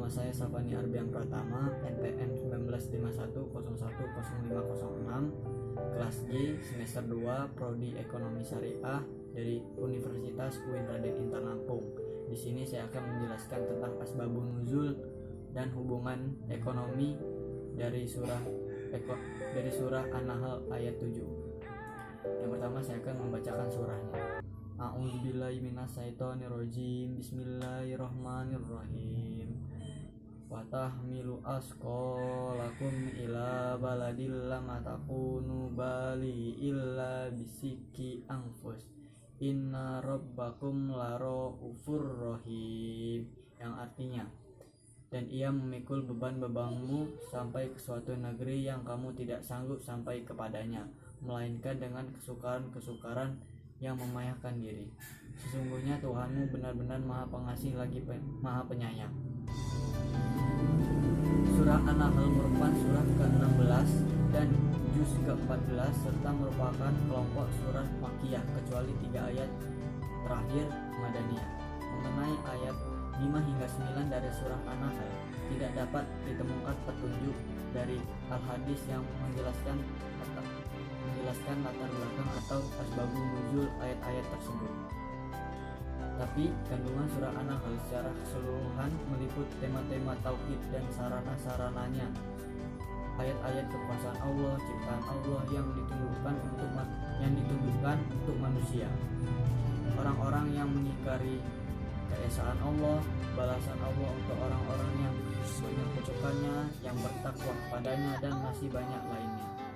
Nama saya Safani Arbiang Pratama, NPM 1951010506, kelas G, semester 2, Prodi Ekonomi Syariah dari Universitas UIN Raden Intan Lampung. Di sini saya akan menjelaskan tentang asbabun nuzul dan hubungan ekonomi dari surah An-Nahl ayat 7. Yang pertama saya akan membacakan surahnya. A'udzubillahi minasyaitonirrajim. Bismillahirrahmanirrahim. Wa tahmilu asqalakum ila baladil lam takunu bali illa bisikki anfus. Inna rabbakum lara'ufur rahim. Yang artinya, dan ia memikul beban-bebanmu sampai ke suatu negeri yang kamu tidak sanggup sampai kepadanya, melainkan dengan kesukaran-kesukaran yang memayahkan diri. Sesungguhnya Tuhanmu benar-benar Maha Pengasih lagi Maha Penyayang. Surah An-Nahl merupakan surah ke-16 dan juz ke-14 serta merupakan kelompok surah Makkiyah kecuali 3 ayat terakhir Madaniyah. Mengenai ayat 5 hingga 9 dari surah An-Nahl tidak dapat ditemukan petunjuk dari al-hadis yang menjelaskan latar belakang atau asbabun nuzul ayat-ayat tersebut. Tapi kandungan surah An-Nahl secara keseluruhan meliput tema-tema tauhid dan sarana-sarananya. Ayat-ayat kekuasaan Allah, ciptaan Allah yang ditundukkan untuk manusia. Orang-orang yang mengingkari keesaan Allah, balasan Allah untuk orang-orang yang menyekutukannya, yang bertakwa kepadanya, dan masih banyak lainnya.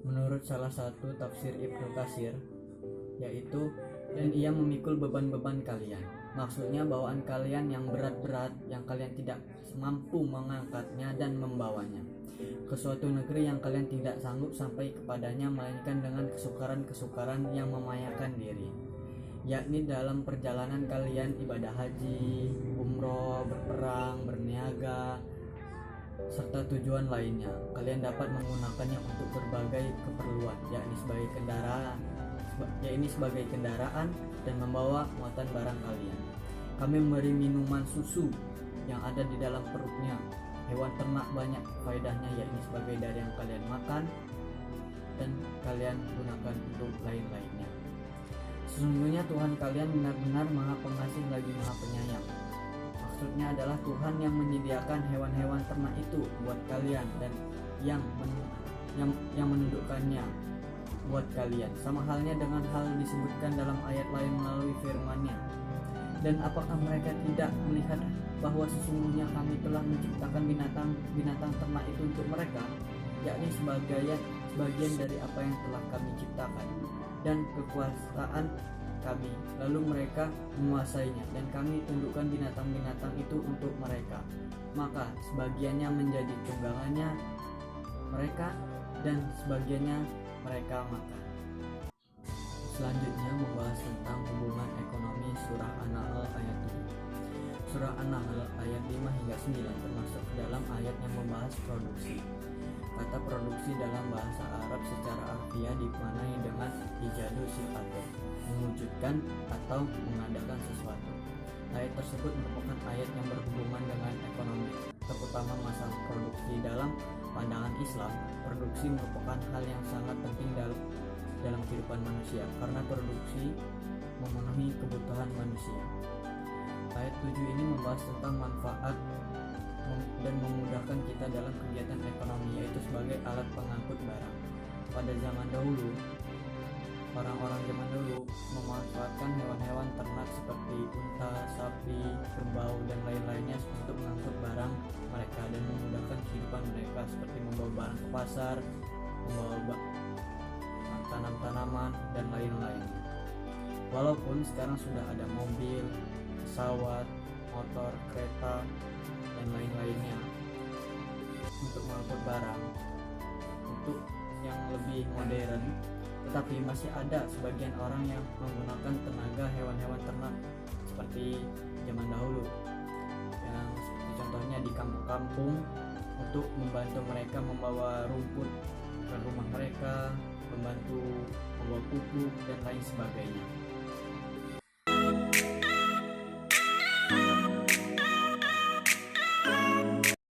Menurut salah satu tafsir Ibnu Katsir, yaitu dan ia memikul beban-beban kalian. Maksudnya bawaan kalian yang berat-berat yang kalian tidak mampu mengangkatnya dan membawanya ke suatu negeri yang kalian tidak sanggup sampai kepadanya, melainkan dengan kesukaran-kesukaran yang memayahkan diri, yakni dalam perjalanan kalian ibadah haji, umroh, berperang, berniaga, serta tujuan lainnya. Kalian dapat menggunakannya untuk berbagai keperluan, yakni sebagai kendaraan dan membawa muatan barang kalian. Kami memberi minuman susu yang ada di dalam perutnya. Hewan ternak banyak faedahnya, yakni sebagai dari yang kalian makan dan kalian gunakan untuk lain-lainnya. Sesungguhnya Tuhan kalian benar-benar Maha Pengasih lagi Maha Penyayang. Maksudnya adalah Tuhan yang menyediakan hewan-hewan ternak itu buat kalian dan yang menundukkannya buat kalian, sama halnya dengan hal disebutkan dalam ayat lain melalui firman-Nya. Dan apakah mereka tidak melihat bahwa sesungguhnya kami telah menciptakan binatang ternak itu untuk mereka, yakni sebagian dari apa yang telah kami ciptakan dan kekuasaan kami, lalu mereka menguasainya, dan kami tundukkan binatang-binatang itu untuk mereka, maka sebagiannya menjadi tunggangannya mereka dan sebagiannya mereka makan. Selanjutnya membahas tentang hubungan ekonomi surah An-Nahl ayat 7. Surah An-Nahl ayat 5 hingga 9 termasuk dalam ayat yang membahas produksi. Kata produksi dalam bahasa Arab secara harfiah dimaknai dengan ijadu sifatun, mewujudkan atau mengadakan sesuatu. Ayat tersebut merupakan ayat yang berhubungan dengan ekonomi, terutama masalah produksi. Dalam pandangan Islam, produksi merupakan hal yang sangat penting dalam kehidupan manusia, karena produksi memenuhi kebutuhan manusia. Ayat 7 ini membahas tentang manfaat dan memudahkan kita dalam kegiatan ekonomi, yaitu sebagai alat pengangkut barang. Pada zaman dahulu, orang-orang zaman dahulu memanfaatkan hewan-hewan ternak seperti unta, sapi, kerbau, dan lain-lainnya untuk mengangkut barang mereka dan memudahkan kehidupan mereka, seperti membawa barang ke pasar, membawa tanam-tanaman, dan lain-lain. Walaupun sekarang sudah ada mobil, pesawat, motor, kereta, dan lain-lainnya untuk mengangkut barang untuk yang lebih modern, tetapi masih ada sebagian orang yang menggunakan tenaga hewan-hewan ternak seperti zaman dahulu, yang seperti contohnya di kampung-kampung untuk membantu mereka membawa rumput ke rumah mereka, membantu membawa pupuk dan lain sebagainya.